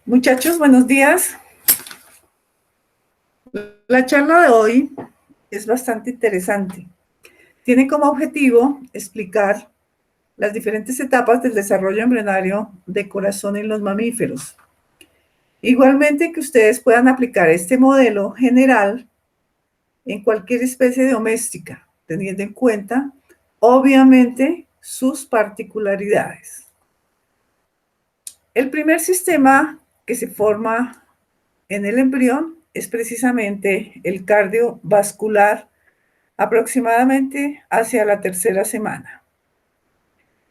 Muchachos, buenos días. La charla de hoy es bastante interesante. Tiene como objetivo explicar las diferentes etapas del desarrollo embrionario de corazón en los mamíferos. Igualmente que ustedes puedan aplicar este modelo general en cualquier especie doméstica, teniendo en cuenta, obviamente, sus particularidades. El primer sistema que se forma en el embrión es precisamente el cardiovascular, aproximadamente hacia la tercera semana.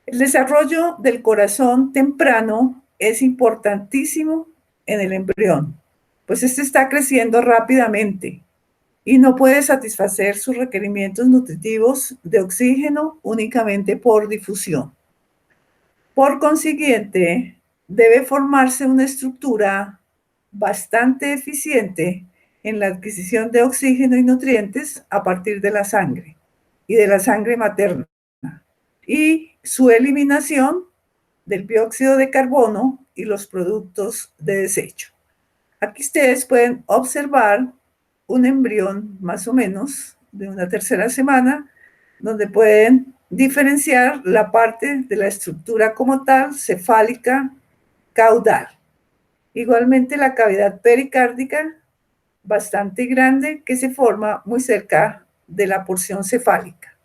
El desarrollo del corazón temprano es importantísimo en el embrión, pues este está creciendo rápidamente y no puede satisfacer sus requerimientos nutritivos de oxígeno únicamente por difusión. Por consiguiente, debe formarse una estructura bastante eficiente en la adquisición de oxígeno y nutrientes a partir de la sangre y de la sangre materna, y su eliminación del dióxido de carbono y los productos de desecho. Aquí ustedes pueden observar un embrión más o menos de una tercera semana, donde pueden diferenciar la parte de la estructura como tal, cefálica, caudal. Igualmente la cavidad pericárdica, bastante grande, que se forma muy cerca de la porción cefálica.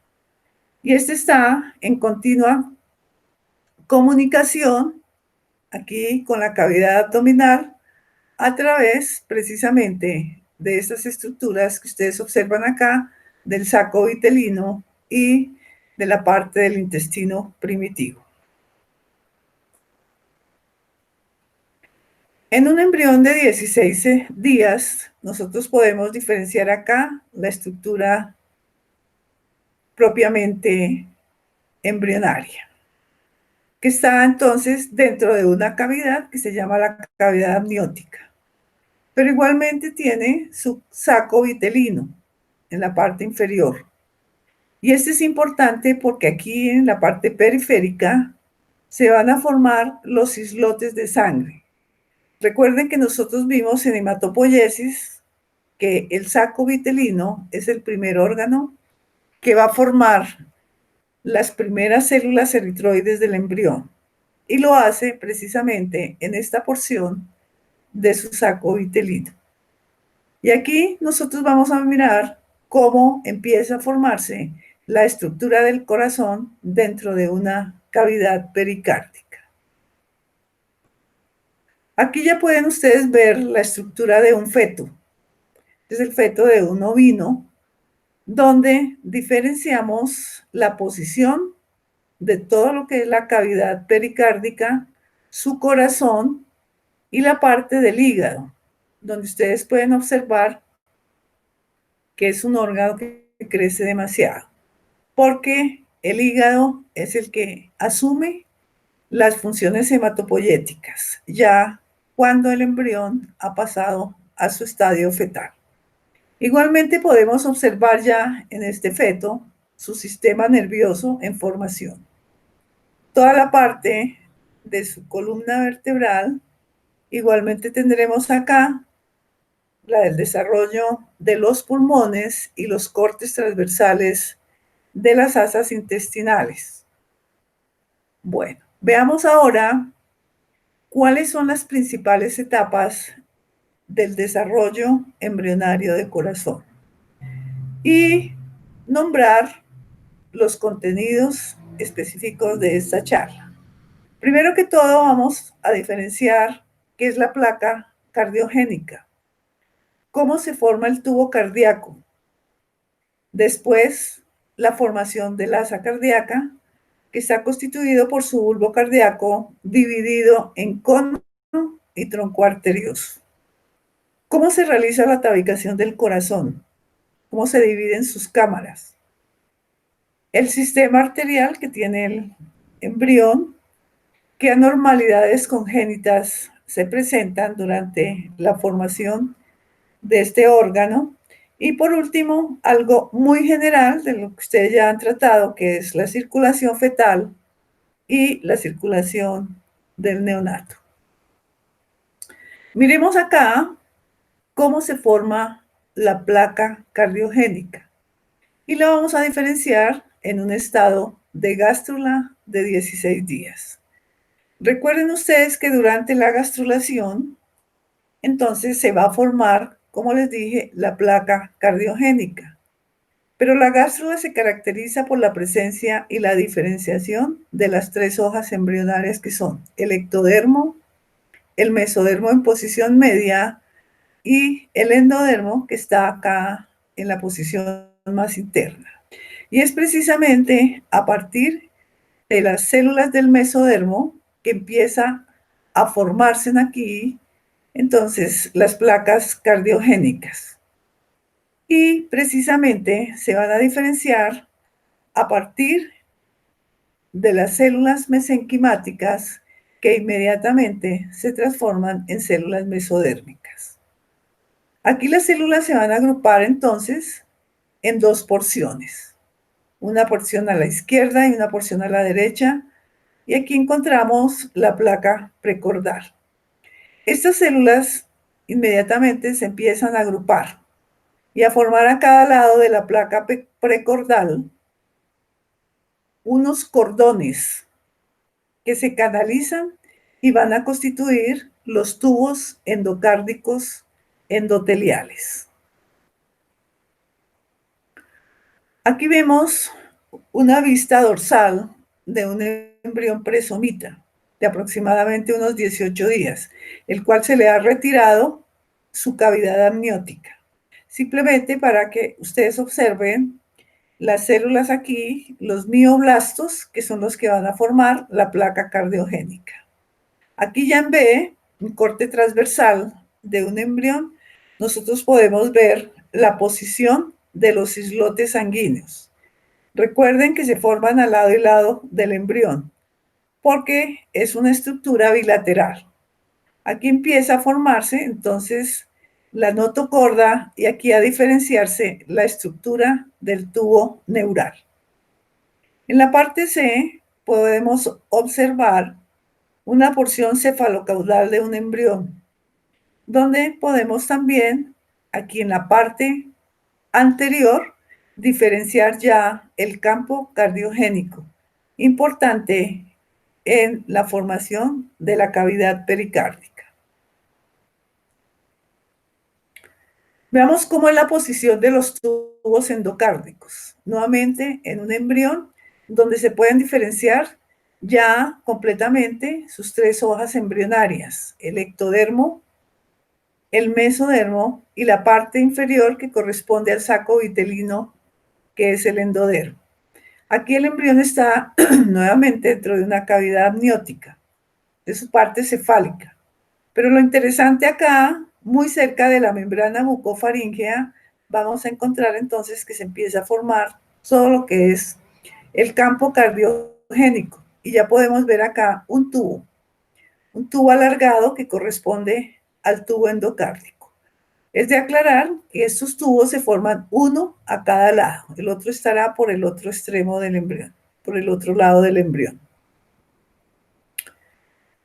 Y este está en continua comunicación aquí con la cavidad abdominal a través precisamente de estas estructuras que ustedes observan acá, del saco vitelino y de la parte del intestino primitivo. En un embrión de 16 días, nosotros podemos diferenciar acá la estructura propiamente embrionaria, que está entonces dentro de una cavidad que se llama la cavidad amniótica. Pero igualmente tiene su saco vitelino en la parte inferior. Y este es importante porque aquí en la parte periférica se van a formar los islotes de sangre. Recuerden que nosotros vimos en hematopoiesis que el saco vitelino es el primer órgano que va a formar las primeras células eritroides del embrión, y lo hace precisamente en esta porción de su saco vitelino. Y aquí nosotros vamos a mirar cómo empieza a formarse la estructura del corazón dentro de una cavidad pericárdica. Aquí ya pueden ustedes ver la estructura de un feto. Este es el feto de un ovino, donde diferenciamos la posición de todo lo que es la cavidad pericárdica, su corazón y la parte del hígado, donde ustedes pueden observar que es un órgano que crece demasiado, porque el hígado es el que asume las funciones hematopoyéticas, ya cuando el embrión ha pasado a su estadio fetal. Igualmente podemos observar ya en este feto su sistema nervioso en formación. Toda la parte de su columna vertebral, igualmente tendremos acá la del desarrollo de los pulmones y los cortes transversales de las asas intestinales. Bueno, veamos ahora cuáles son las principales etapas del desarrollo embrionario de corazón y nombrar los contenidos específicos de esta charla. Primero que todo, vamos a diferenciar qué es la placa cardiogénica, cómo se forma el tubo cardíaco, después la formación del asa cardíaca, que está constituido por su bulbo cardíaco dividido en cono y tronco arterioso. ¿Cómo se realiza la tabicación del corazón? ¿Cómo se dividen sus cámaras? El sistema arterial que tiene el embrión, qué anormalidades congénitas se presentan durante la formación de este órgano. Y por último, algo muy general de lo que ustedes ya han tratado, que es la circulación fetal y la circulación del neonato. Miremos acá cómo se forma la placa cardiogénica y la vamos a diferenciar en un estado de gástrula de 16 días. Recuerden ustedes que durante la gastrulación, entonces se va a formar, como les dije, la placa cardiogénica. Pero la gástrula se caracteriza por la presencia y la diferenciación de las tres hojas embrionarias que son el ectodermo, el mesodermo en posición media y el endodermo que está acá en la posición más interna. Y es precisamente a partir de las células del mesodermo que empieza a formarse aquí, entonces, las placas cardiogénicas. Y precisamente se van a diferenciar a partir de las células mesenquimáticas que inmediatamente se transforman en células mesodérmicas. Aquí las células se van a agrupar entonces en dos porciones, una porción a la izquierda y una porción a la derecha, y aquí encontramos la placa precordal. Estas células inmediatamente se empiezan a agrupar y a formar a cada lado de la placa precordal unos cordones que se canalizan y van a constituir los tubos endocárdicos endoteliales. Aquí vemos una vista dorsal de un embrión presomita de aproximadamente unos 18 días, el cual se le ha retirado su cavidad amniótica. Simplemente para que ustedes observen las células aquí, los mioblastos, que son los que van a formar la placa cardiogénica. Aquí ya en B, un corte transversal de un embrión, nosotros podemos ver la posición de los islotes sanguíneos. Recuerden que se forman al lado y lado del embrión, porque es una estructura bilateral. Aquí empieza a formarse entonces la notocorda y aquí a diferenciarse la estructura del tubo neural. En la parte C podemos observar una porción cefalocaudal de un embrión, donde podemos también, aquí en la parte anterior, diferenciar ya el campo cardiogénico, importante en la formación de la cavidad pericárdica. Veamos cómo es la posición de los tubos endocárdicos. Nuevamente en un embrión donde se pueden diferenciar ya completamente sus tres hojas embrionarias, el ectodermo, el mesodermo y la parte inferior que corresponde al saco vitelino, que es el endodermo. Aquí el embrión está nuevamente dentro de una cavidad amniótica, de su parte cefálica. Pero lo interesante acá, muy cerca de la membrana bucofaríngea, vamos a encontrar entonces que se empieza a formar todo lo que es el campo cardiogénico. Y ya podemos ver acá un tubo alargado que corresponde al tubo endocárdico. Es de aclarar que estos tubos se forman uno a cada lado. El otro estará por el otro extremo del embrión, por el otro lado del embrión.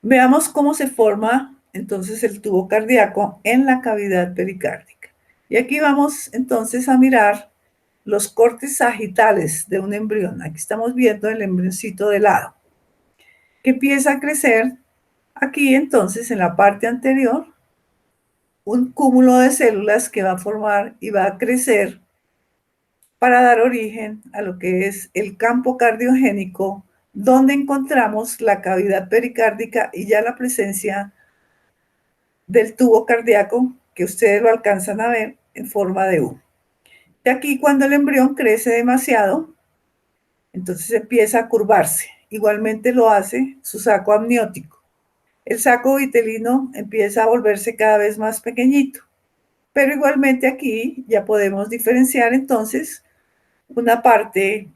Veamos cómo se forma entonces el tubo cardíaco en la cavidad pericárdica. Y aquí vamos entonces a mirar los cortes sagitales de un embrión. Aquí estamos viendo el embrioncito de lado, que empieza a crecer aquí entonces en la parte anterior un cúmulo de células que va a formar y va a crecer para dar origen a lo que es el campo cardiogénico, donde encontramos la cavidad pericárdica y ya la presencia del tubo cardíaco que ustedes lo alcanzan a ver en forma de U. De aquí cuando el embrión crece demasiado, entonces empieza a curvarse. Igualmente lo hace su saco amniótico. El saco vitelino empieza a volverse cada vez más pequeñito. Pero igualmente aquí ya podemos diferenciar entonces una parte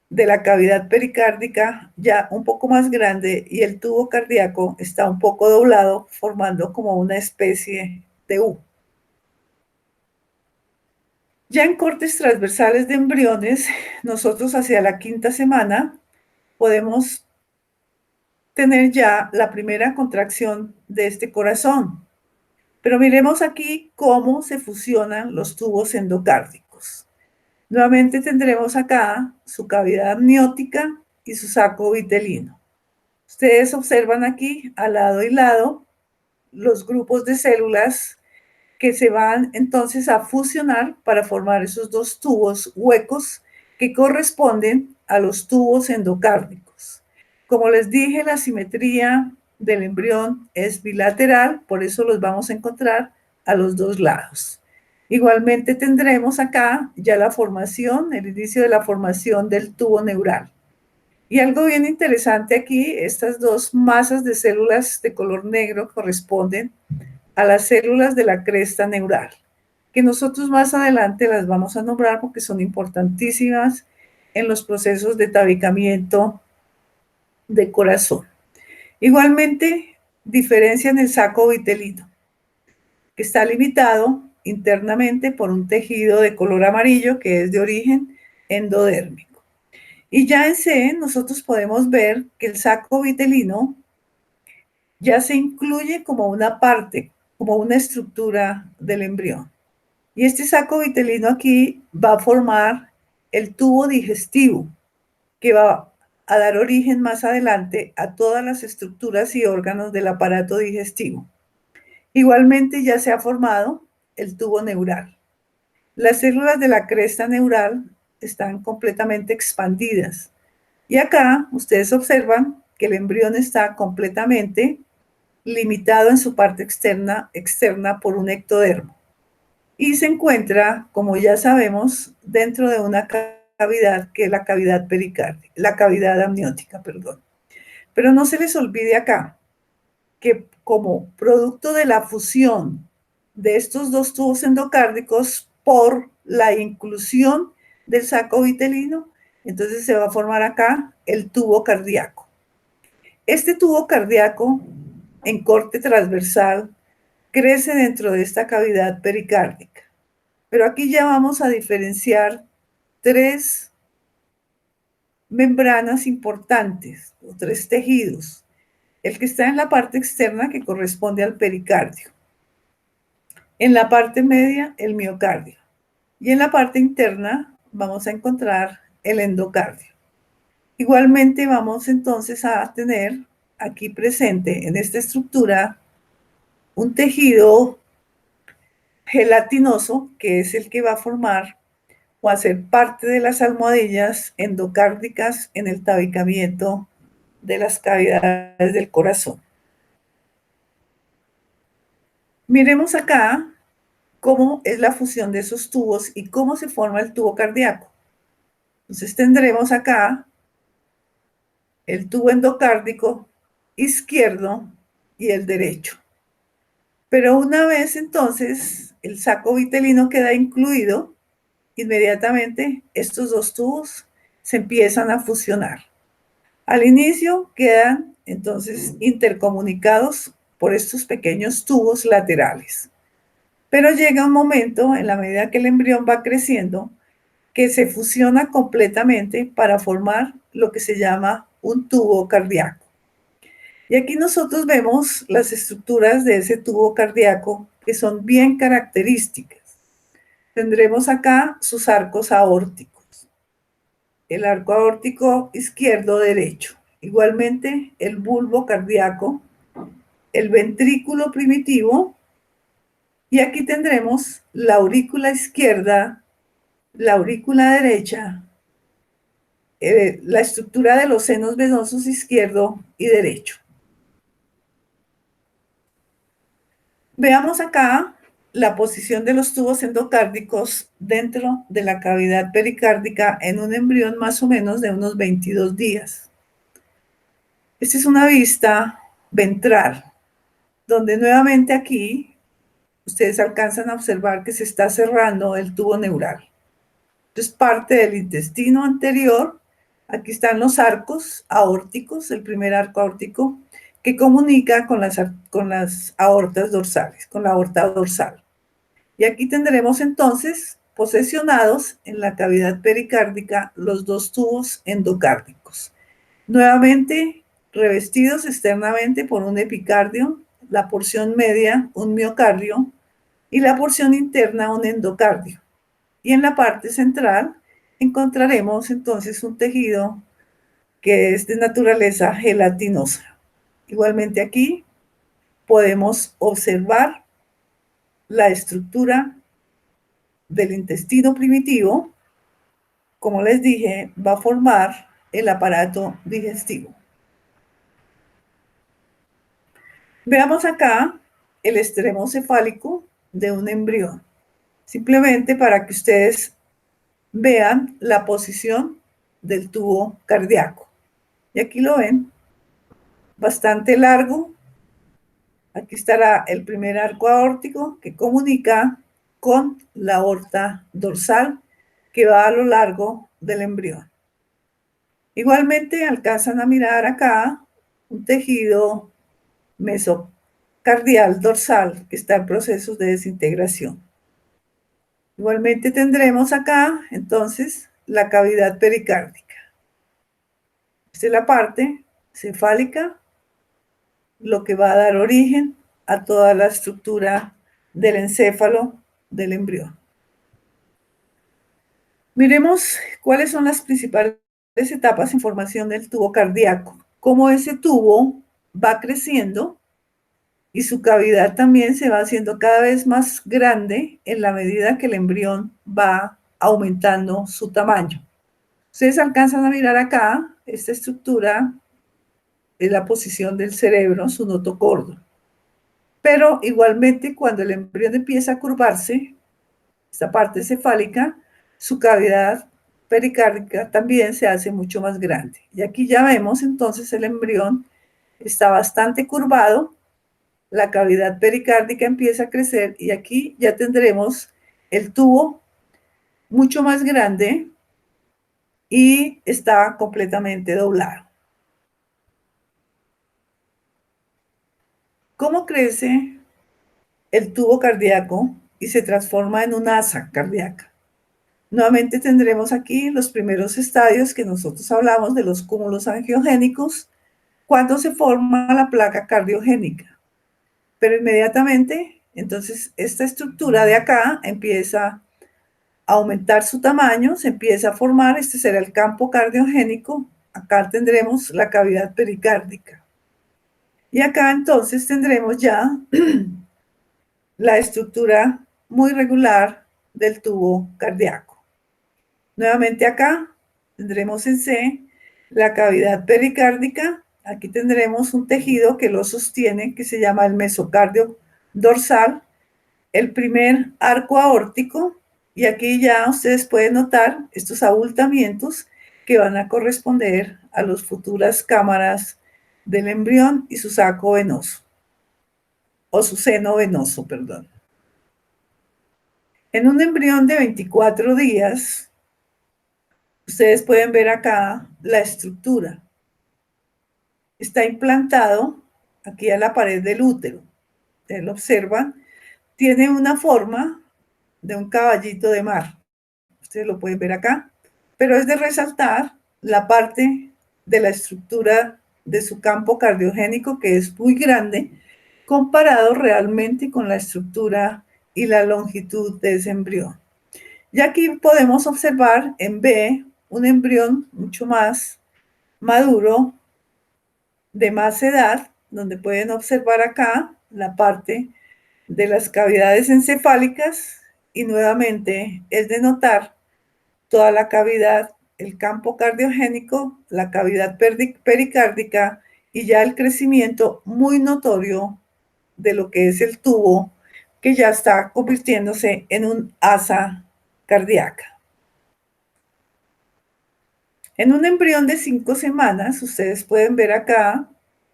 de la cavidad pericárdica ya un poco más grande y el tubo cardíaco está un poco doblado, formando como una especie de U. Ya en cortes transversales de embriones, nosotros hacia la quinta semana podemos tener ya la primera contracción de este corazón. Pero miremos aquí cómo se fusionan los tubos endocárdicos. Nuevamente tendremos acá su cavidad amniótica y su saco vitelino. Ustedes observan aquí, al lado y lado, los grupos de células que se van entonces a fusionar para formar esos dos tubos huecos que corresponden a los tubos endocárdicos. Como les dije, la simetría del embrión es bilateral, por eso los vamos a encontrar a los dos lados. Igualmente tendremos acá ya la formación, el inicio de la formación del tubo neural. Y algo bien interesante aquí, estas dos masas de células de color negro corresponden a las células de la cresta neural, que nosotros más adelante las vamos a nombrar porque son importantísimas en los procesos de tabicamiento de corazón. Igualmente, diferencian el saco vitelino, que está limitado internamente por un tejido de color amarillo que es de origen endodérmico. Y ya en C nosotros podemos ver que el saco vitelino ya se incluye como una parte, como una estructura del embrión. Y este saco vitelino aquí va a formar el tubo digestivo, que va a dar origen más adelante a todas las estructuras y órganos del aparato digestivo. Igualmente ya se ha formado el tubo neural. Las células de la cresta neural están completamente expandidas. Y acá ustedes observan que el embrión está completamente limitado en su parte externa por un ectodermo. Y se encuentra, como ya sabemos, dentro de una cavidad que es la cavidad pericárdica, la cavidad amniótica, perdón. Pero no se les olvide acá que como producto de la fusión de estos dos tubos endocárdicos por la inclusión del saco vitelino, entonces se va a formar acá el tubo cardíaco. Este tubo cardíaco en corte transversal crece dentro de esta cavidad pericárdica. Pero aquí ya vamos a diferenciar tres membranas importantes, o tres tejidos. El que está en la parte externa, que corresponde al pericardio. En la parte media, el miocardio. Y en la parte interna vamos a encontrar el endocardio. Igualmente vamos entonces a tener aquí presente en esta estructura un tejido gelatinoso, que es el que va a formar o hacer parte de las almohadillas endocárdicas en el tabicamiento de las cavidades del corazón. Miremos acá cómo es la fusión de esos tubos y cómo se forma el tubo cardíaco. Entonces tendremos acá el tubo endocárdico izquierdo y el derecho. Pero una vez entonces el saco vitelino queda incluido, inmediatamente estos dos tubos se empiezan a fusionar. Al inicio quedan entonces intercomunicados por estos pequeños tubos laterales. Pero llega un momento, en la medida que el embrión va creciendo, que se fusiona completamente para formar lo que se llama un tubo cardíaco. Y aquí nosotros vemos las estructuras de ese tubo cardíaco que son bien características. Tendremos acá sus arcos aórticos. El arco aórtico izquierdo derecho. Igualmente el bulbo cardíaco, el ventrículo primitivo, y aquí tendremos la aurícula izquierda, la aurícula derecha, la estructura de los senos venosos izquierdo y derecho. Veamos acá la posición de los tubos endocárdicos dentro de la cavidad pericárdica en un embrión más o menos de unos 22 días. Esta es una vista ventral, donde nuevamente aquí ustedes alcanzan a observar que se está cerrando el tubo neural. Esto es parte del intestino anterior. Aquí están los arcos aórticos, el primer arco aórtico, que comunica con las aortas dorsales, con la aorta dorsal. Y aquí tendremos entonces posesionados en la cavidad pericárdica los dos tubos endocárdicos. Nuevamente revestidos externamente por un epicardio, la porción media un miocardio y la porción interna un endocardio. Y en la parte central encontraremos entonces un tejido que es de naturaleza gelatinosa. Igualmente aquí podemos observar la estructura del intestino primitivo. Como les dije, va a formar el aparato digestivo. Veamos acá el extremo cefálico de un embrión, simplemente para que ustedes vean la posición del tubo cardíaco. Y aquí lo ven, bastante largo. Aquí estará el primer arco aórtico que comunica con la aorta dorsal que va a lo largo del embrión. Igualmente alcanzan a mirar acá un tejido mesocardial dorsal que está en procesos de desintegración. Igualmente tendremos acá entonces la cavidad pericárdica. Esta es la parte cefálica, lo que va a dar origen a toda la estructura del encéfalo del embrión. Miremos cuáles son las principales etapas en formación del tubo cardíaco. Cómo ese tubo va creciendo y su cavidad también se va haciendo cada vez más grande en la medida que el embrión va aumentando su tamaño. Ustedes alcanzan a mirar acá esta estructura es la posición del cerebro, su notocordo. Pero igualmente cuando el embrión empieza a curvarse, esta parte cefálica, su cavidad pericárdica también se hace mucho más grande. Y aquí ya vemos entonces el embrión está bastante curvado, la cavidad pericárdica empieza a crecer y aquí ya tendremos el tubo mucho más grande y está completamente doblado. ¿Cómo crece el tubo cardíaco y se transforma en un asa cardíaca? Nuevamente tendremos aquí los primeros estadios que nosotros hablamos de los cúmulos angiogénicos, cuando se forma la placa cardiogénica. Pero inmediatamente, entonces, esta estructura de acá empieza a aumentar su tamaño, se empieza a formar, este será el campo cardiogénico, acá tendremos la cavidad pericárdica. Y acá entonces tendremos ya la estructura muy regular del tubo cardíaco. Nuevamente acá tendremos en C la cavidad pericárdica. Aquí tendremos un tejido que lo sostiene, que se llama el mesocardio dorsal, el primer arco aórtico, y aquí ya ustedes pueden notar estos abultamientos que van a corresponder a las futuras cámaras del embrión y su saco venoso, o su seno venoso, perdón. En un embrión de 24 días, ustedes pueden ver acá la estructura. Está implantado aquí a la pared del útero. Ustedes lo observan. Tiene una forma de un caballito de mar. Ustedes lo pueden ver acá. Pero es de resaltar la parte de la estructura de su campo cardiogénico, que es muy grande, comparado realmente con la estructura y la longitud de ese embrión. Y aquí podemos observar en B un embrión mucho más maduro, de más edad, donde pueden observar acá la parte de las cavidades encefálicas y nuevamente es de notar toda la cavidad, el campo cardiogénico, la cavidad pericárdica y ya el crecimiento muy notorio de lo que es el tubo que ya está convirtiéndose en un asa cardíaca. En un embrión de 5 semanas, ustedes pueden ver acá,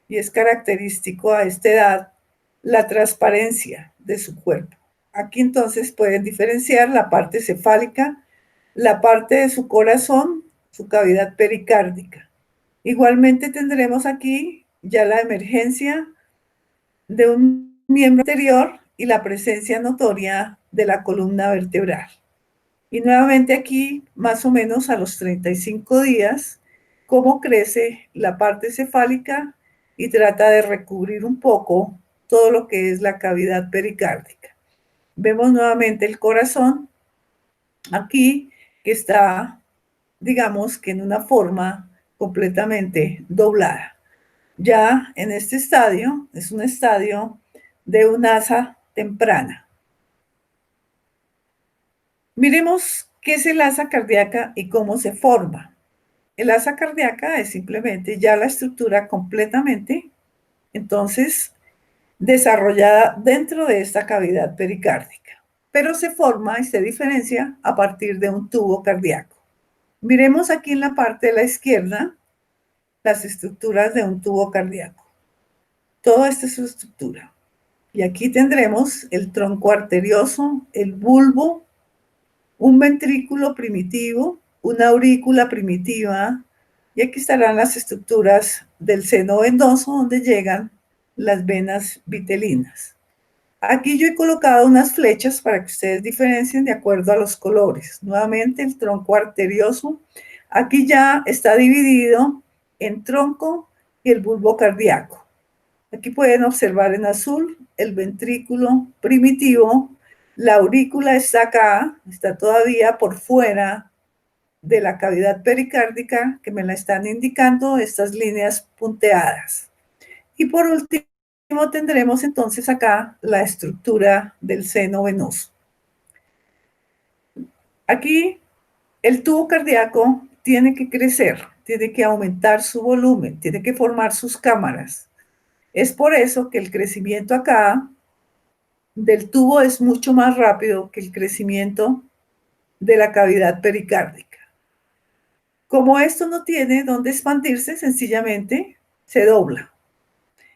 y es característico a esta edad, la transparencia de su cuerpo. Aquí entonces pueden diferenciar la parte cefálica, la parte de su corazón, su cavidad pericárdica. Igualmente tendremos aquí ya la emergencia de un miembro anterior y la presencia notoria de la columna vertebral. Y nuevamente aquí, más o menos a los 35 días, cómo crece la parte cefálica y trata de recubrir un poco todo lo que es la cavidad pericárdica. Vemos nuevamente el corazón aquí, que está, digamos, que en una forma completamente doblada. Ya en este estadio, es un estadio de un asa temprana. Miremos qué es el asa cardíaca y cómo se forma. El asa cardíaca es simplemente ya la estructura completamente, entonces, desarrollada dentro de esta cavidad pericárdica, pero se forma y se diferencia a partir de un tubo cardíaco. Miremos aquí en la parte de la izquierda las estructuras de un tubo cardíaco. Toda esta es su estructura. Y aquí tendremos el tronco arterioso, el bulbo, un ventrículo primitivo, una aurícula primitiva, y aquí estarán las estructuras del seno venoso donde llegan las venas vitelinas. Aquí yo he colocado unas flechas para que ustedes diferencien de acuerdo a los colores. Nuevamente el tronco arterioso, aquí ya está dividido en tronco y el bulbo cardíaco. Aquí pueden observar en azul el ventrículo primitivo. La aurícula está acá, está todavía por fuera de la cavidad pericárdica, que me la están indicando estas líneas punteadas. Y por último tendremos entonces acá la estructura del seno venoso. Aquí el tubo cardíaco tiene que crecer, tiene que aumentar su volumen, tiene que formar sus cámaras. Es por eso que el crecimiento acá del tubo es mucho más rápido que el crecimiento de la cavidad pericárdica. Como esto no tiene dónde expandirse, sencillamente se dobla.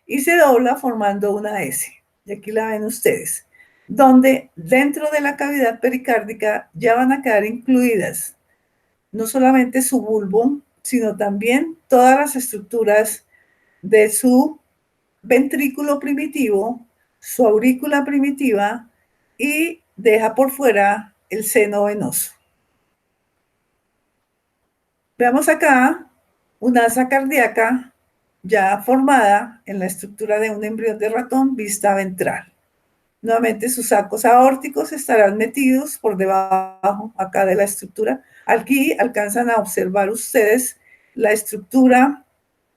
Y se dobla formando una S. Y aquí la ven ustedes. Donde dentro de la cavidad pericárdica ya van a quedar incluidas no solamente su bulbo, sino también todas las estructuras de su ventrículo primitivo, su aurícula primitiva y deja por fuera el seno venoso. Veamos acá una asa cardíaca ya formada en la estructura de un embrión de ratón vista ventral. Nuevamente sus sacos aórticos estarán metidos por debajo acá de la estructura. Aquí alcanzan a observar ustedes la estructura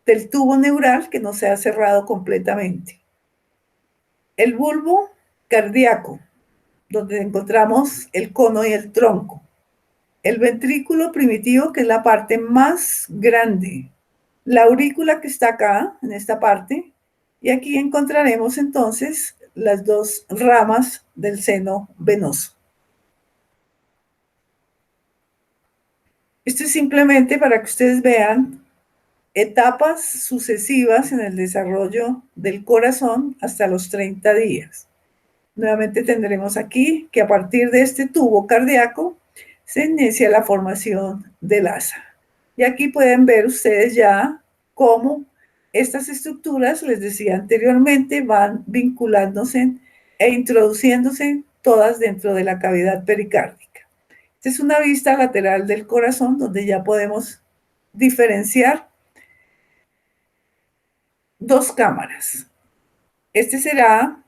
del tubo neural que no se ha cerrado completamente. El bulbo cardíaco, donde encontramos el cono y el tronco. El ventrículo primitivo, que es la parte más grande. La aurícula que está acá, en esta parte. Y aquí encontraremos entonces las dos ramas del seno venoso. Esto es simplemente para que ustedes vean etapas sucesivas en el desarrollo del corazón hasta los 30 días. Nuevamente tendremos aquí que a partir de este tubo cardíaco se inicia la formación del asa. Y aquí pueden ver ustedes ya cómo estas estructuras, les decía anteriormente, van vinculándose e introduciéndose todas dentro de la cavidad pericárdica. Esta es una vista lateral del corazón donde ya podemos diferenciar dos cámaras. Este será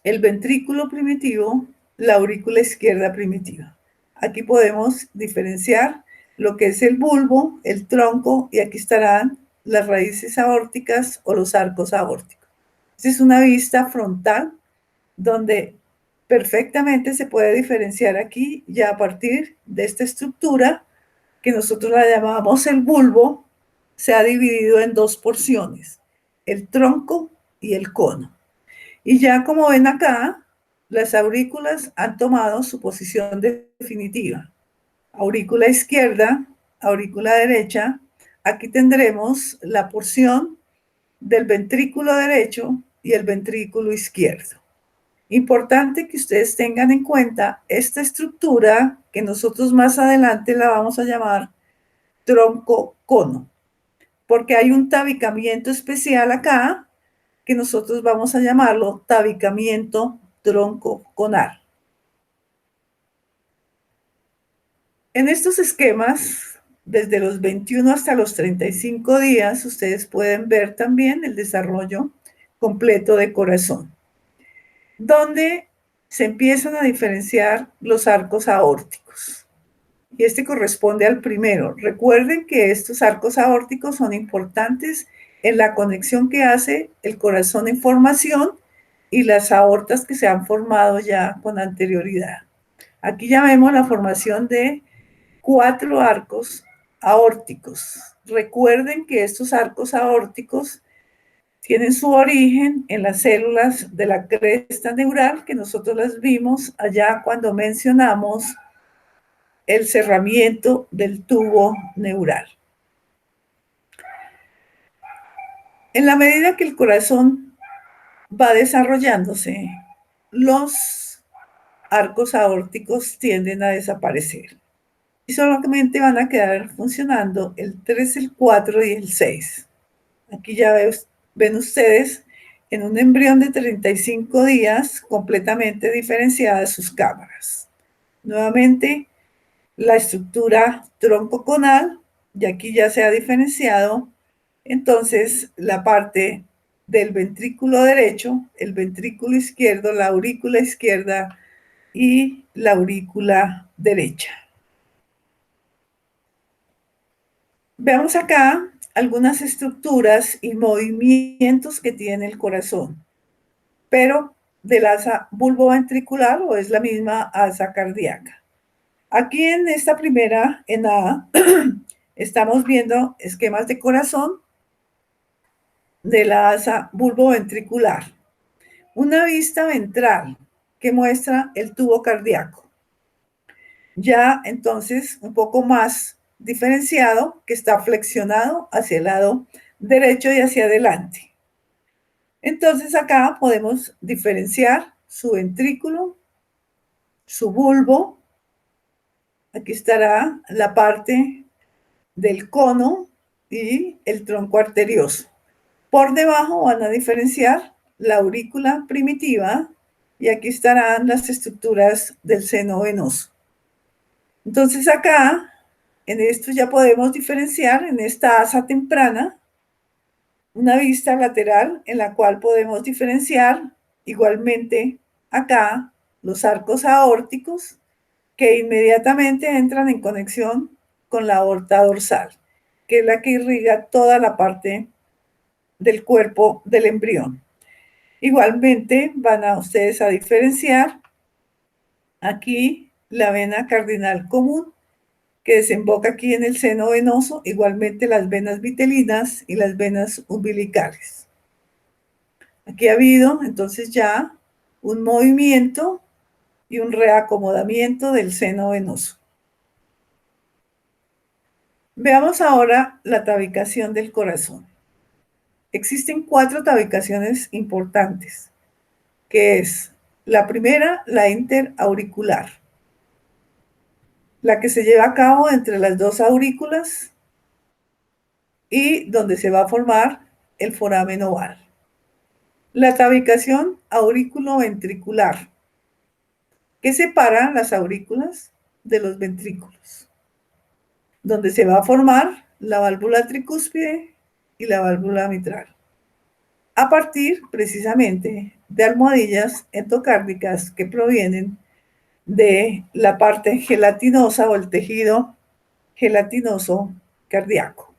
el ventrículo primitivo, la aurícula izquierda primitiva. Aquí podemos diferenciar lo que es el bulbo, el tronco, y aquí estarán las raíces aórticas o los arcos aórticos. Esta es una vista frontal donde perfectamente se puede diferenciar aquí ya a partir de esta estructura que nosotros la llamamos el bulbo. Se ha dividido en dos porciones, el tronco y el cono. Y ya como ven acá, las aurículas han tomado su posición definitiva. Aurícula izquierda, aurícula derecha. Aquí tendremos la porción del ventrículo derecho y el ventrículo izquierdo. Importante que ustedes tengan en cuenta esta estructura que nosotros más adelante la vamos a llamar tronco-cono, porque hay un tabicamiento especial acá que nosotros vamos a llamarlo tabicamiento tronco-conar. En estos esquemas, desde los 21 hasta los 35 días, ustedes pueden ver también el desarrollo completo de corazón, donde se empiezan a diferenciar los arcos aórticos. Y este corresponde al primero. Recuerden que estos arcos aórticos son importantes en la conexión que hace el corazón en formación y las aortas que se han formado ya con anterioridad. Aquí ya vemos la formación de 4 arcos aórticos. Recuerden que estos arcos aórticos tienen su origen en las células de la cresta neural, que nosotros las vimos allá cuando mencionamos el cerramiento del tubo neural. En la medida que el corazón va desarrollándose, los arcos aórticos tienden a desaparecer y solamente van a quedar funcionando el 3, el 4 y el 6. Aquí ya ven ustedes en un embrión de 35 días completamente diferenciadas sus cámaras. Nuevamente, la estructura tronco-conal, y aquí ya se ha diferenciado entonces la parte del ventrículo derecho, el ventrículo izquierdo, la aurícula izquierda y la aurícula derecha. Veamos acá algunas estructuras y movimientos que tiene el corazón, pero del asa bulboventricular o es la misma asa cardíaca. Aquí en esta primera, en A, estamos viendo esquemas de corazón de la asa bulboventricular. Una vista ventral que muestra el tubo cardíaco. Ya entonces un poco más diferenciado, que está flexionado hacia el lado derecho y hacia adelante. Entonces acá podemos diferenciar su ventrículo, su bulbo. Aquí estará la parte del cono y el tronco arterioso. Por debajo van a diferenciar la aurícula primitiva y aquí estarán las estructuras del seno venoso. Entonces acá, en esto ya podemos diferenciar en esta asa temprana una vista lateral en la cual podemos diferenciar igualmente acá los arcos aórticos que inmediatamente entran en conexión con la aorta dorsal, que es la que irriga toda la parte del cuerpo del embrión. Igualmente van a ustedes a diferenciar aquí la vena cardinal común que desemboca aquí en el seno venoso, igualmente las venas vitelinas y las venas umbilicales. Aquí ha habido entonces ya un movimiento y un reacomodamiento del seno venoso. Veamos ahora la tabicación del corazón. Existen 4 tabicaciones importantes, que es la primera, la interauricular, la que se lleva a cabo entre las 2 aurículas y donde se va a formar el foramen oval. La tabicación aurículo-ventricular, que separa las aurículas de los ventrículos, donde se va a formar la válvula tricúspide y la válvula mitral, a partir precisamente de almohadillas endocárdicas que provienen de la parte gelatinosa o el tejido gelatinoso cardíaco.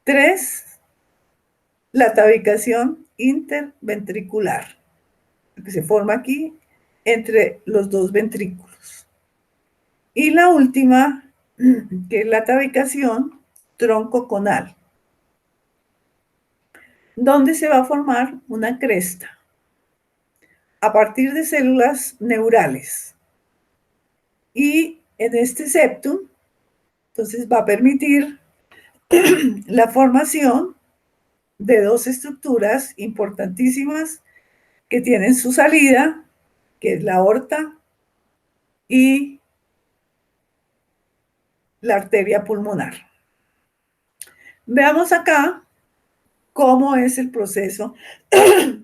3, la tabicación interventricular, que se forma aquí entre los 2 ventrículos. Y la última, que es la tabicación troncoconal, donde se va a formar una cresta a partir de células neurales. Y en este septum, entonces va a permitir la formación de 2 estructuras importantísimas que tienen su salida, que es la aorta y la arteria pulmonar. Veamos acá cómo es el proceso,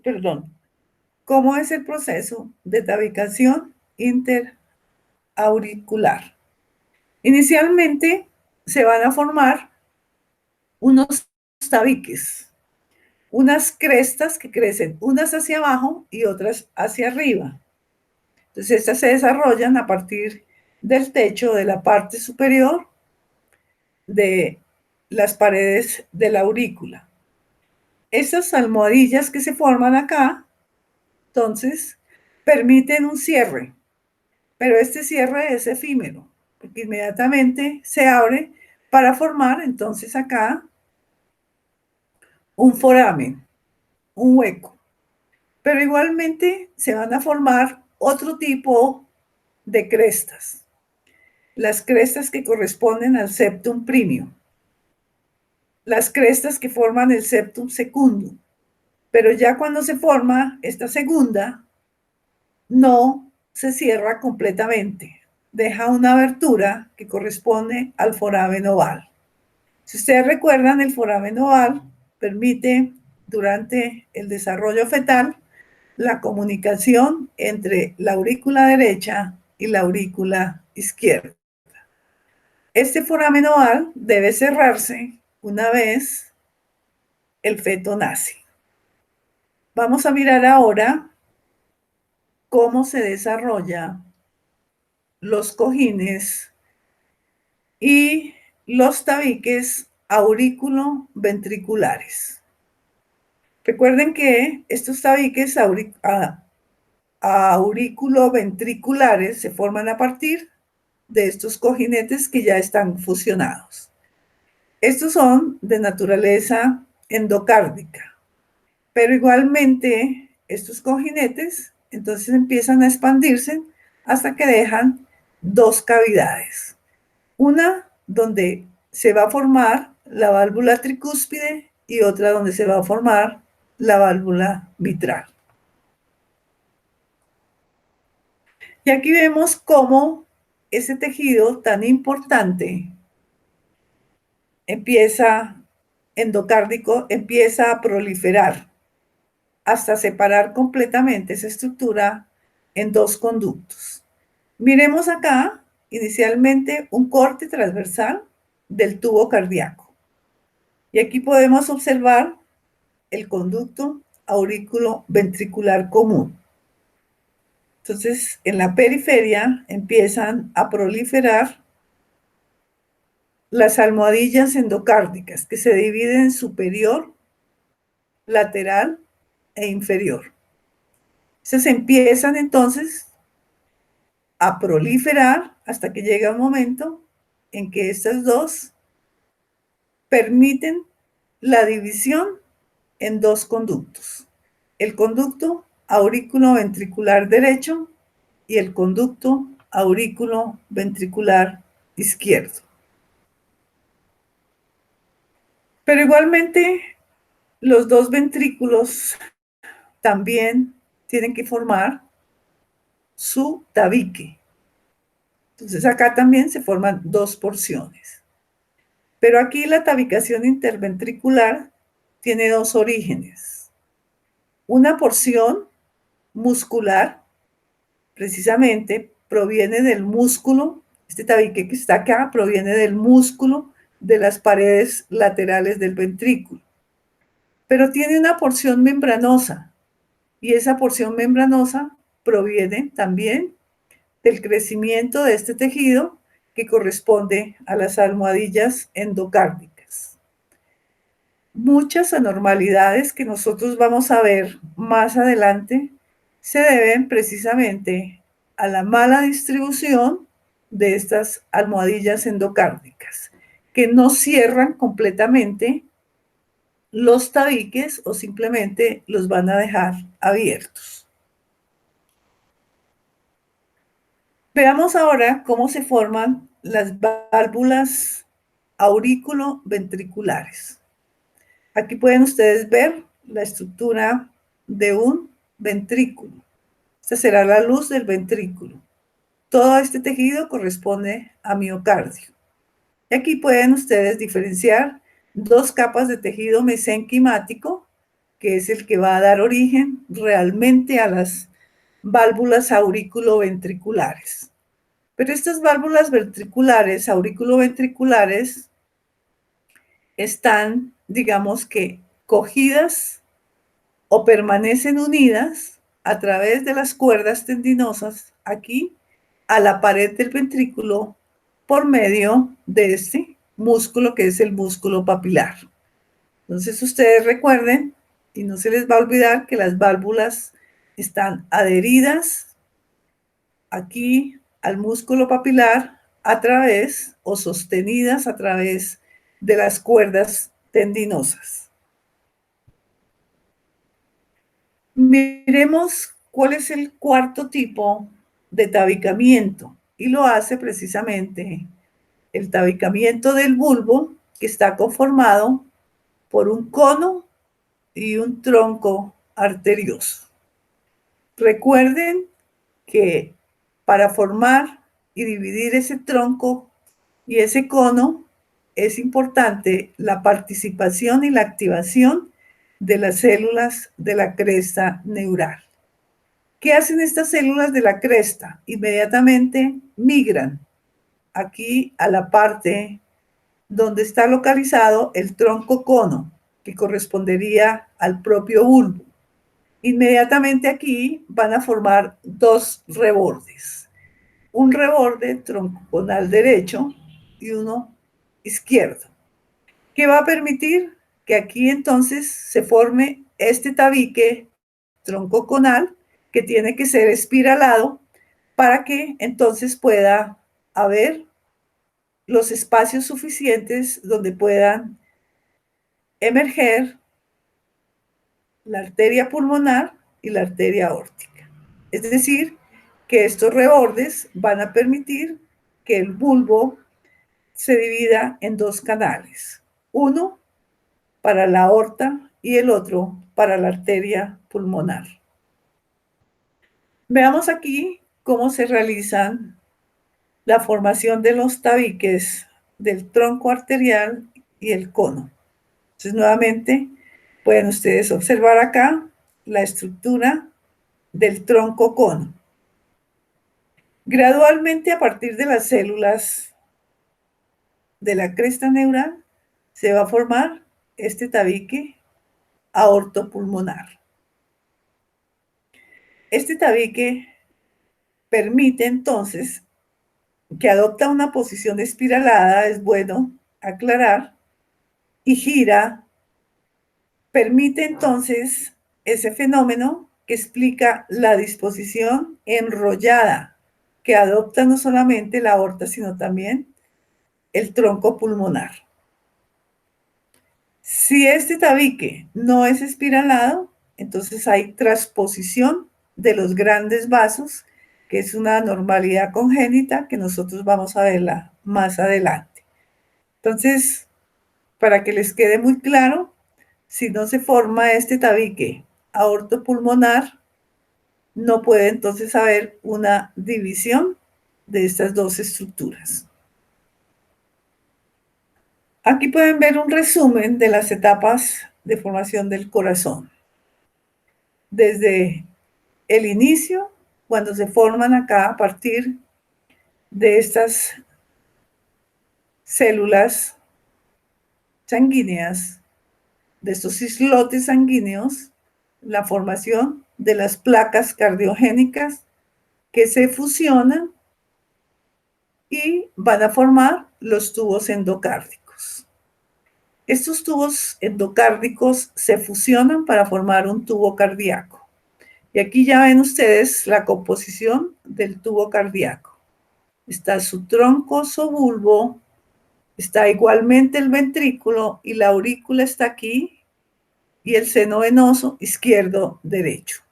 perdón, cómo es el proceso de tabicación interauricular. Inicialmente se van a formar unos tabiques unas crestas que crecen unas hacia abajo y otras hacia arriba. Entonces, estas se desarrollan a partir del techo de la parte superior de las paredes de la aurícula. Estas almohadillas que se forman acá, entonces, permiten un cierre, pero este cierre es efímero, porque inmediatamente se abre para formar entonces acá un foramen, un hueco. Pero igualmente se van a formar otro tipo de crestas, las crestas que corresponden al septum primio, las crestas que forman el septum secundum. Pero ya cuando se forma esta segunda, no se cierra completamente, deja una abertura que corresponde al foramen oval. Si ustedes recuerdan, el foramen oval permite durante el desarrollo fetal la comunicación entre la aurícula derecha y la aurícula izquierda. Este foramen oval debe cerrarse una vez el feto nace. Vamos a mirar ahora cómo se desarrollan los cojines y los tabiques aurículo-ventriculares. Recuerden que estos tabiques aurículo-ventriculares se forman a partir de estos cojinetes que ya están fusionados. Estos son de naturaleza endocárdica, pero igualmente estos cojinetes entonces empiezan a expandirse hasta que dejan dos cavidades. Una donde se va a formar la válvula tricúspide y otra donde se va a formar la válvula mitral. Y aquí vemos cómo ese tejido tan importante endocárdico empieza a proliferar hasta separar completamente esa estructura en dos conductos. Miremos acá inicialmente un corte transversal del tubo cardíaco. Y aquí podemos observar el conducto aurículo-ventricular común. Entonces, en la periferia empiezan a proliferar las almohadillas endocárdicas que se dividen en superior, lateral e inferior. Estas empiezan entonces a proliferar hasta que llega un momento en que estas dos permiten la división en dos conductos. El conducto aurículo-ventricular derecho y el conducto aurículo-ventricular izquierdo. Pero igualmente los dos ventrículos también tienen que formar su tabique. Entonces acá también se forman dos porciones. Pero aquí la tabicación interventricular tiene dos orígenes. Una porción muscular, precisamente, proviene del músculo, este tabique que está acá proviene del músculo de las paredes laterales del ventrículo. Pero tiene una porción membranosa, y esa porción membranosa proviene también del crecimiento de este tejido que corresponde a las almohadillas endocárdicas. Muchas anormalidades que nosotros vamos a ver más adelante se deben precisamente a la mala distribución de estas almohadillas endocárdicas, que no cierran completamente los tabiques o simplemente los van a dejar abiertos. Veamos ahora cómo se forman las válvulas aurículo-ventriculares. Aquí pueden ustedes ver la estructura de un ventrículo. Esta será la luz del ventrículo. Todo este tejido corresponde a miocardio. Y aquí pueden ustedes diferenciar dos capas de tejido mesenquimático, que es el que va a dar origen realmente a las válvulas aurículo-ventriculares. Pero estas válvulas aurículo-ventriculares, están, digamos que, cogidas o permanecen unidas a través de las cuerdas tendinosas aquí a la pared del ventrículo por medio de este músculo que es el músculo papilar. Entonces ustedes recuerden y no se les va a olvidar que las válvulas están adheridas aquí al músculo papilar a través o sostenidas a través de las cuerdas tendinosas. Miremos cuál es el cuarto tipo de tabicamiento y lo hace precisamente el tabicamiento del bulbo, que está conformado por un cono y un tronco arterioso. Recuerden que para formar y dividir ese tronco y ese cono es importante la participación y la activación de las células de la cresta neural. ¿Qué hacen estas células de la cresta? Inmediatamente migran aquí a la parte donde está localizado el tronco cono, que correspondería al propio bulbo. Inmediatamente aquí van a formar dos rebordes. Un reborde tronconal derecho y uno izquierdo, que va a permitir que aquí entonces se forme este tabique troncoconal que tiene que ser espiralado para que entonces pueda haber los espacios suficientes donde puedan emerger la arteria pulmonar y la arteria aórtica. Es decir, que estos rebordes van a permitir que el bulbo se divida en dos canales, uno para la aorta y el otro para la arteria pulmonar. Veamos aquí cómo se realizan la formación de los tabiques del tronco arterial y el cono. Entonces, nuevamente, pueden ustedes observar acá la estructura del tronco cono. Gradualmente, a partir de las células de la cresta neural, se va a formar este tabique aortopulmonar. Este tabique permite entonces que adopta una posición espiralada, es bueno aclarar, y gira, permite entonces ese fenómeno que explica la disposición enrollada que adopta no solamente la aorta, sino también el tronco pulmonar. Si este tabique no es espiralado, entonces hay transposición de los grandes vasos, que es una anormalidad congénita que nosotros vamos a verla más adelante. Entonces, para que les quede muy claro, si no se forma este tabique aortopulmonar, no puede entonces haber una división de estas dos estructuras. Aquí pueden ver un resumen de las etapas de formación del corazón. Desde el inicio, cuando se forman acá a partir de estas células sanguíneas, de estos islotes sanguíneos, la formación de las placas cardiogénicas que se fusionan y van a formar los tubos endocárdicos. Estos tubos endocárdicos se fusionan para formar un tubo cardíaco. Y aquí ya ven ustedes la composición del tubo cardíaco. Está su tronco bulbo, está igualmente el ventrículo y la aurícula está aquí y el seno venoso izquierdo derecho.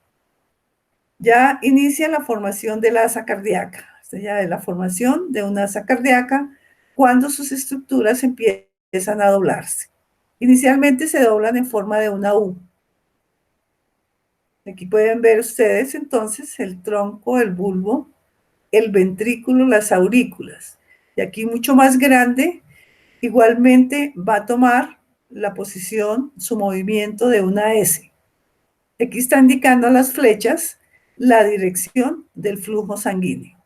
Ya inicia la formación de la asa cardíaca, ya de la formación de una asa cardíaca cuando sus estructuras empiezan a doblarse. Inicialmente se doblan en forma de una U. Aquí pueden ver ustedes entonces el tronco, el bulbo, el ventrículo, las aurículas. Y aquí mucho más grande, igualmente va a tomar la posición, su movimiento de una S. Aquí está indicando las flechas la dirección del flujo sanguíneo.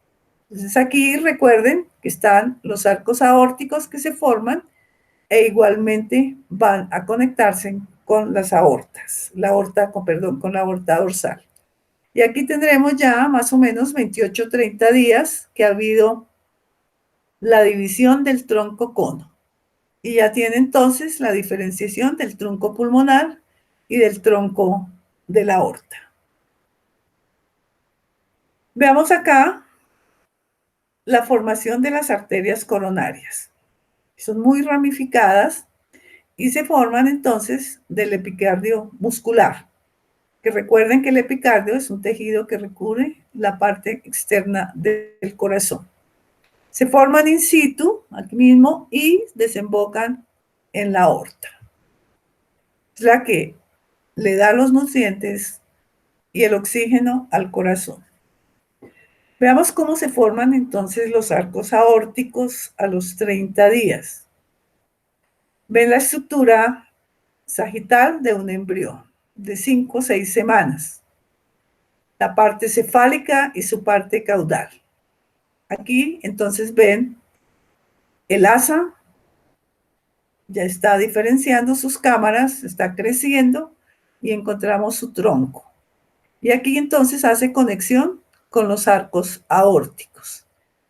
Entonces aquí recuerden que están los arcos aórticos que se forman e igualmente van a conectarse con las aortas, con la aorta dorsal. Y aquí tendremos ya más o menos 28-30 días que ha habido la división del tronco cono. Y ya tiene entonces la diferenciación del tronco pulmonar y del tronco de la aorta. Veamos acá la formación de las arterias coronarias. Son muy ramificadas y se forman entonces del epicardio muscular. Que recuerden que el epicardio es un tejido que recubre la parte externa del corazón. Se forman in situ, aquí mismo, y desembocan en la aorta. Es la que le da los nutrientes y el oxígeno al corazón. Veamos cómo se forman entonces los arcos aórticos a los 30 días. Ven la estructura sagital de un embrión de 5 o 6 semanas. La parte cefálica y su parte caudal. Aquí entonces ven el asa, ya está diferenciando sus cámaras, está creciendo y encontramos su tronco. Y aquí entonces hace conexión con los arcos aórticos.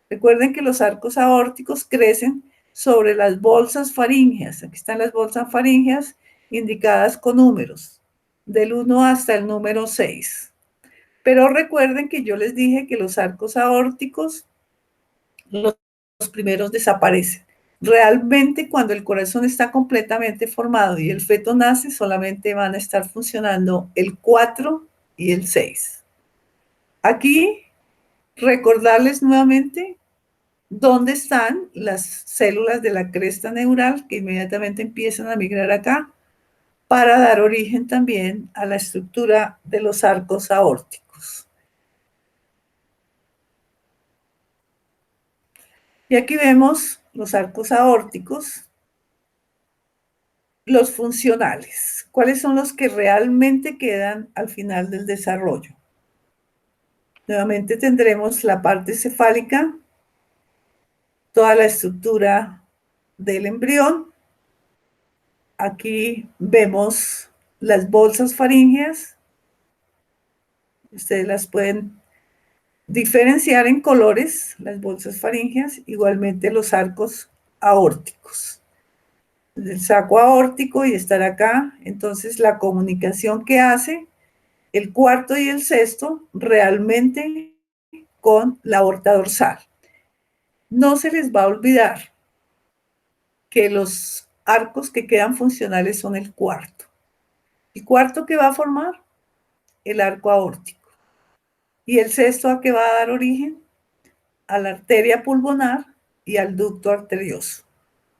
Recuerden que los arcos aórticos crecen sobre las bolsas faríngeas. Aquí están las bolsas faríngeas indicadas con números, del 1 hasta el número 6. Pero recuerden que yo les dije que los arcos aórticos, los primeros desaparecen. Realmente cuando el corazón está completamente formado y el feto nace, solamente van a estar funcionando el 4 y el 6. Aquí recordarles nuevamente dónde están las células de la cresta neural que inmediatamente empiezan a migrar acá para dar origen también a la estructura de los arcos aórticos. Y aquí vemos los arcos aórticos, los funcionales. ¿Cuáles son los que realmente quedan al final del desarrollo? Nuevamente tendremos la parte cefálica, toda la estructura del embrión. Aquí vemos las bolsas faríngeas. Ustedes las pueden diferenciar en colores, las bolsas faríngeas, igualmente los arcos aórticos. El saco aórtico y estar acá, entonces la comunicación que hace el cuarto y el sexto realmente con la aorta dorsal. No se les va a olvidar que los arcos que quedan funcionales son el cuarto. El cuarto que va a formar el arco aórtico. Y el sexto a que va a dar origen a la arteria pulmonar y al ducto arterioso.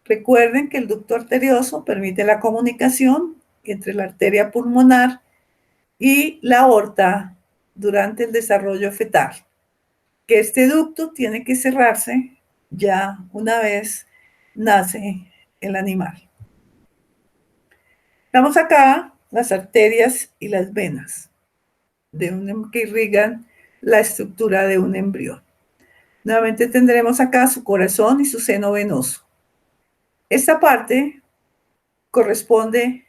Recuerden que el ducto arterioso permite la comunicación entre la arteria pulmonar y la aorta durante el desarrollo fetal. Que este ducto tiene que cerrarse ya una vez nace el animal. Vamos acá las arterias y las venas que irrigan la estructura de un embrión. Nuevamente tendremos acá su corazón y su seno venoso. Esta parte corresponde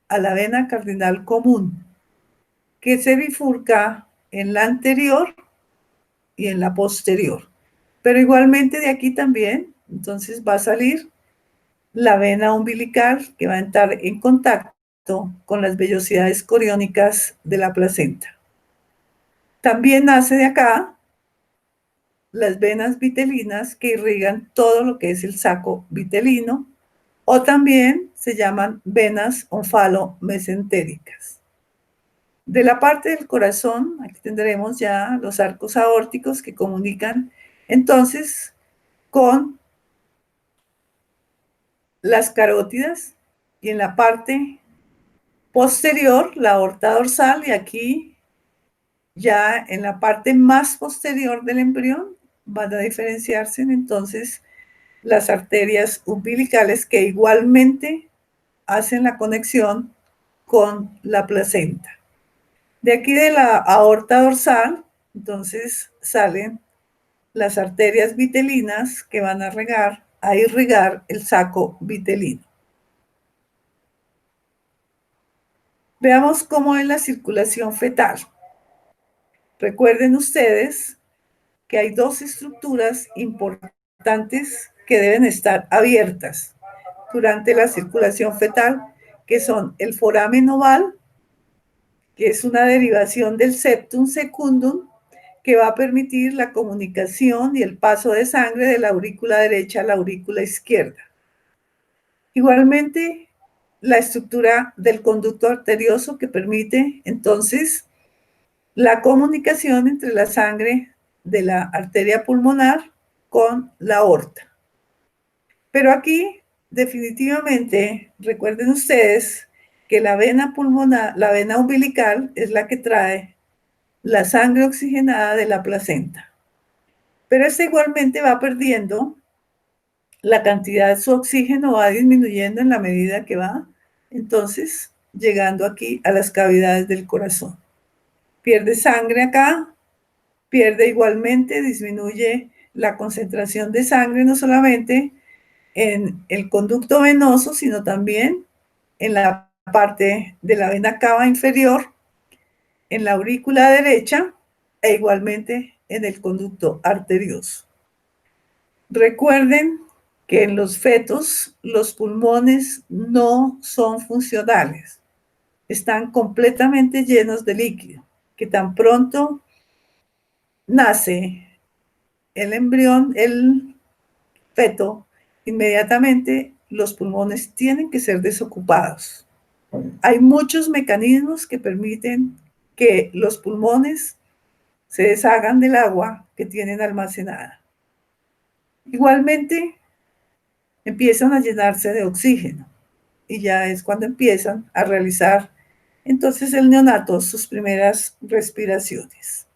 a la vena cardinal común, que se bifurca en la anterior y en la posterior. Pero igualmente de aquí también, entonces va a salir la vena umbilical que va a entrar en contacto con las vellosidades coriónicas de la placenta. También nace de acá las venas vitelinas que irrigan todo lo que es el saco vitelino, o también se llaman venas onfalo-mesentéricas. De la parte del corazón, aquí tendremos ya los arcos aórticos que comunican entonces con las carótidas, y en la parte posterior la aorta dorsal, y aquí ya en la parte más posterior del embrión van a diferenciarse entonces las arterias umbilicales que igualmente hacen la conexión con la placenta. De aquí de la aorta dorsal, entonces salen las arterias vitelinas que van a irrigar el saco vitelino. Veamos cómo es la circulación fetal. Recuerden ustedes que hay dos estructuras importantes que deben estar abiertas durante la circulación fetal, que son el foramen oval, que es una derivación del septum secundum, que va a permitir la comunicación y el paso de sangre de la aurícula derecha a la aurícula izquierda. Igualmente, la estructura del conducto arterioso que permite entonces la comunicación entre la sangre de la arteria pulmonar con la aorta. Pero aquí, definitivamente, recuerden ustedes que la vena pulmonar, la vena umbilical, es la que trae la sangre oxigenada de la placenta. Pero esta igualmente va perdiendo la cantidad de su oxígeno, va disminuyendo en la medida que va, entonces, llegando aquí a las cavidades del corazón. Pierde sangre acá, pierde igualmente, disminuye la concentración de sangre, no solamente en el conducto venoso, sino también en la parte de la vena cava inferior, en la aurícula derecha e igualmente en el conducto arterioso. Recuerden que en los fetos los pulmones no son funcionales, están completamente llenos de líquido, que tan pronto nace el embrión, el feto, inmediatamente los pulmones tienen que ser desocupados. Hay muchos mecanismos que permiten que los pulmones se deshagan del agua que tienen almacenada. Igualmente, empiezan a llenarse de oxígeno y ya es cuando empiezan a realizar entonces el neonato sus primeras respiraciones.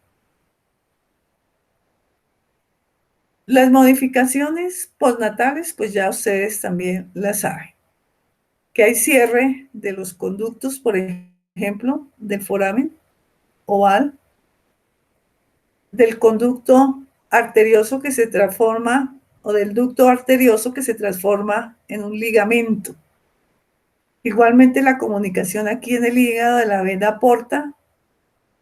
Las modificaciones postnatales, pues ya ustedes también las saben, que hay cierre de los conductos, por ejemplo, del foramen oval, del conducto arterioso que se transforma, o del ducto arterioso que se transforma en un ligamento. Igualmente la comunicación aquí en el hígado de la vena porta,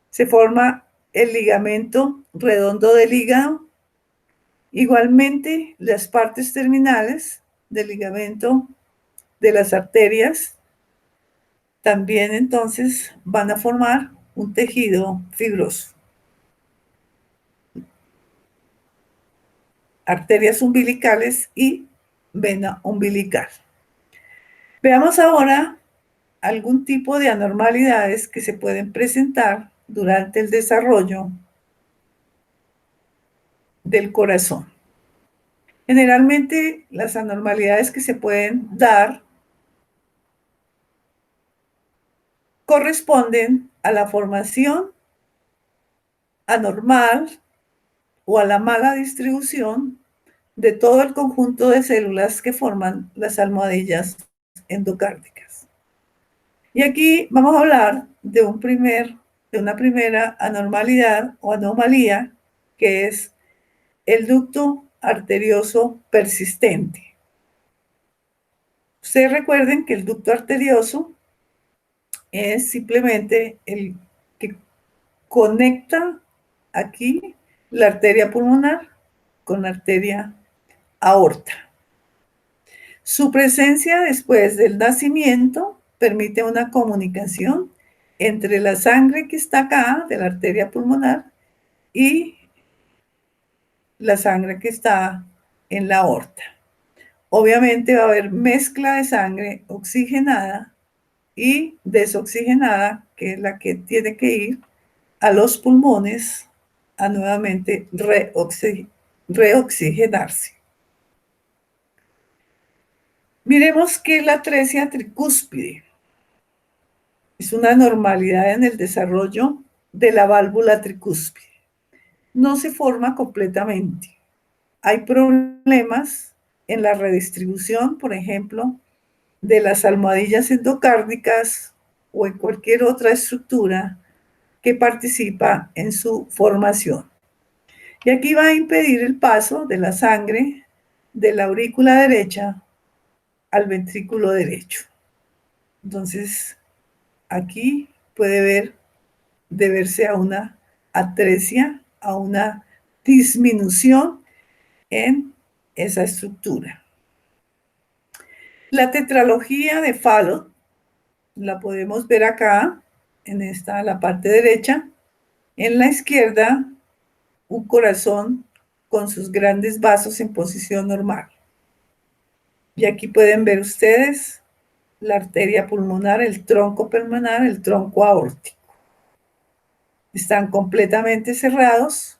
se forma el ligamento redondo del hígado. Igualmente las partes terminales del ligamento de las arterias también entonces van a formar un tejido fibroso. Arterias umbilicales y vena umbilical. Veamos ahora algún tipo de anormalidades que se pueden presentar durante el desarrollo del corazón. Generalmente las anormalidades que se pueden dar corresponden a la formación anormal o a la mala distribución de todo el conjunto de células que forman las almohadillas endocárdicas. Y aquí vamos a hablar de una primera anormalidad o anomalía, que es el ducto arterioso persistente. Ustedes recuerden que el ducto arterioso es simplemente el que conecta aquí la arteria pulmonar con la arteria aorta. Su presencia después del nacimiento permite una comunicación entre la sangre que está acá, de la arteria pulmonar, y la sangre que está en la aorta. Obviamente va a haber mezcla de sangre oxigenada y desoxigenada, que es la que tiene que ir a los pulmones a nuevamente reoxigenarse. Miremos que la atresia tricúspide es una anormalidad en el desarrollo de la válvula tricúspide. No se forma completamente. Hay problemas en la redistribución, por ejemplo, de las almohadillas endocárdicas o en cualquier otra estructura que participa en su formación. Y aquí va a impedir el paso de la sangre de la aurícula derecha al ventrículo derecho. Entonces, aquí puede deberse a una atresia, a una disminución en esa estructura. La tetralogía de Fallot la podemos ver acá, la parte derecha. En la izquierda, un corazón con sus grandes vasos en posición normal. Y aquí pueden ver ustedes la arteria pulmonar, el tronco pulmonar, el tronco aórtico. Están completamente cerrados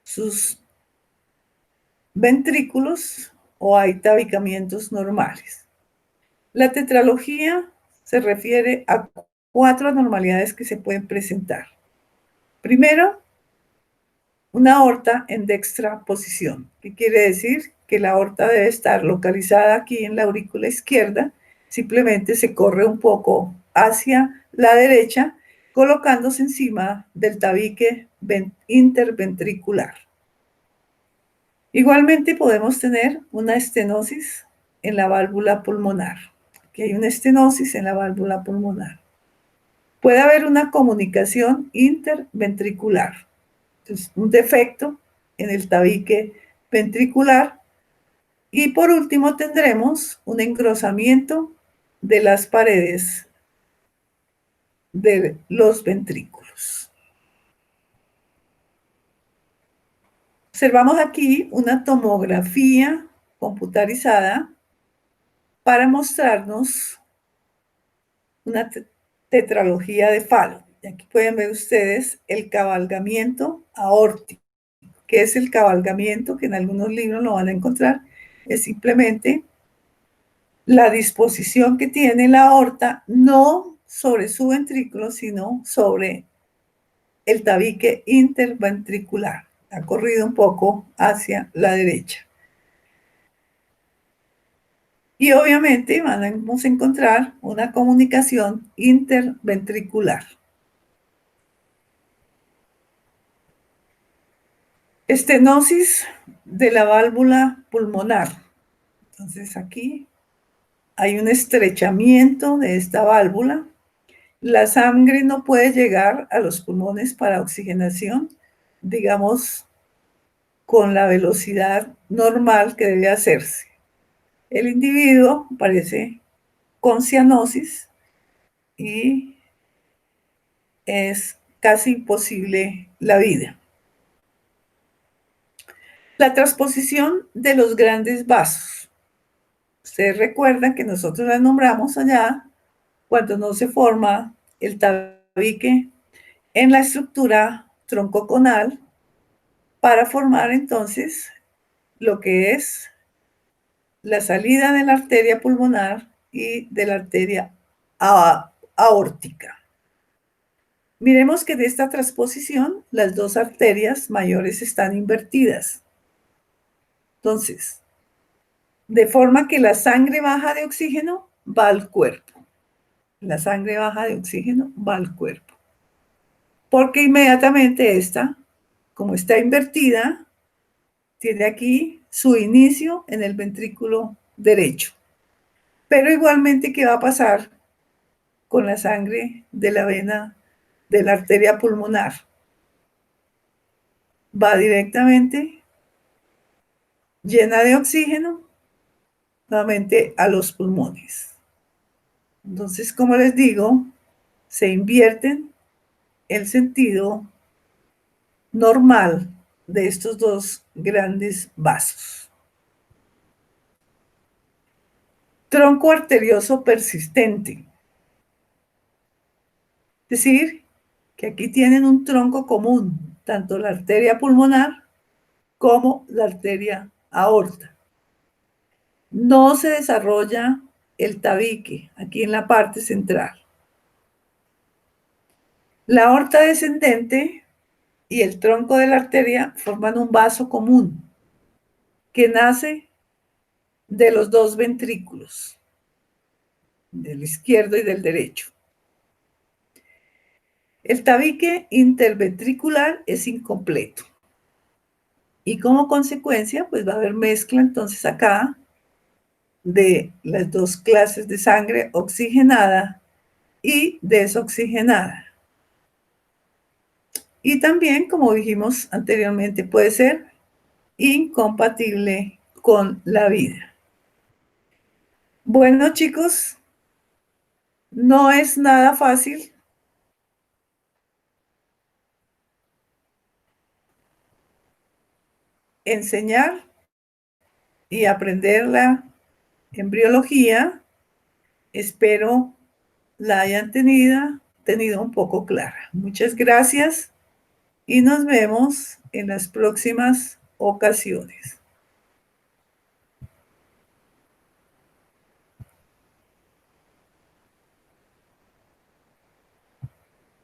sus ventrículos o hay tabicamientos normales. La tetralogía se refiere a 4 anormalidades que se pueden presentar. Primero, una aorta en dextraposición, que quiere decir que la aorta debe estar localizada aquí en la aurícula izquierda, simplemente se corre un poco hacia la derecha, colocándose encima del tabique interventricular. Igualmente podemos tener una estenosis en la válvula pulmonar. Aquí hay una estenosis en la válvula pulmonar. Puede haber una comunicación interventricular. Entonces, un defecto en el tabique ventricular. Y por último tendremos un engrosamiento de las paredes de los ventrículos. Observamos aquí una tomografía computarizada para mostrarnos una tetralogía de Fallot. Y aquí pueden ver ustedes el cabalgamiento aórtico. ¿Qué es el cabalgamiento? Que en algunos libros lo van a encontrar. Es simplemente la disposición que tiene la aorta, no sobre su ventrículo, sino sobre el tabique interventricular. Ha corrido un poco hacia la derecha. Y obviamente vamos a encontrar una comunicación interventricular. Estenosis de la válvula pulmonar. Entonces aquí hay un estrechamiento de esta válvula. La sangre no puede llegar a los pulmones para oxigenación, digamos, con la velocidad normal que debe hacerse. El individuo aparece con cianosis y es casi imposible la vida. La transposición de los grandes vasos. Ustedes recuerdan que nosotros la nombramos allá cuando no se forma el tabique en la estructura troncoconal para formar entonces lo que es la salida de la arteria pulmonar y de la arteria aórtica. Miremos que de esta transposición las dos arterias mayores están invertidas. Entonces, de forma que la sangre baja de oxígeno va al cuerpo. La sangre baja de oxígeno va al cuerpo. Porque inmediatamente esta, como está invertida, tiene aquí su inicio en el ventrículo derecho. Pero igualmente, ¿qué va a pasar con la sangre de la vena de la arteria pulmonar? Va directamente llena de oxígeno nuevamente a los pulmones. Entonces, como les digo, se invierten el sentido normal de estos dos grandes vasos. Tronco arterioso persistente. Es decir, que aquí tienen un tronco común, tanto la arteria pulmonar como la arteria aorta. No se desarrolla el tabique aquí en la parte central. La aorta descendente y el tronco de la arteria forman un vaso común que nace de los dos ventrículos, del izquierdo y del derecho. El tabique interventricular es incompleto y como consecuencia pues va a haber mezcla entonces acá de las dos clases de sangre oxigenada y desoxigenada. Y también, como dijimos anteriormente, puede ser incompatible con la vida. Bueno, chicos, no es nada fácil enseñar y aprender la embriología. Espero la hayan tenido un poco clara. Muchas gracias y nos vemos en las próximas ocasiones.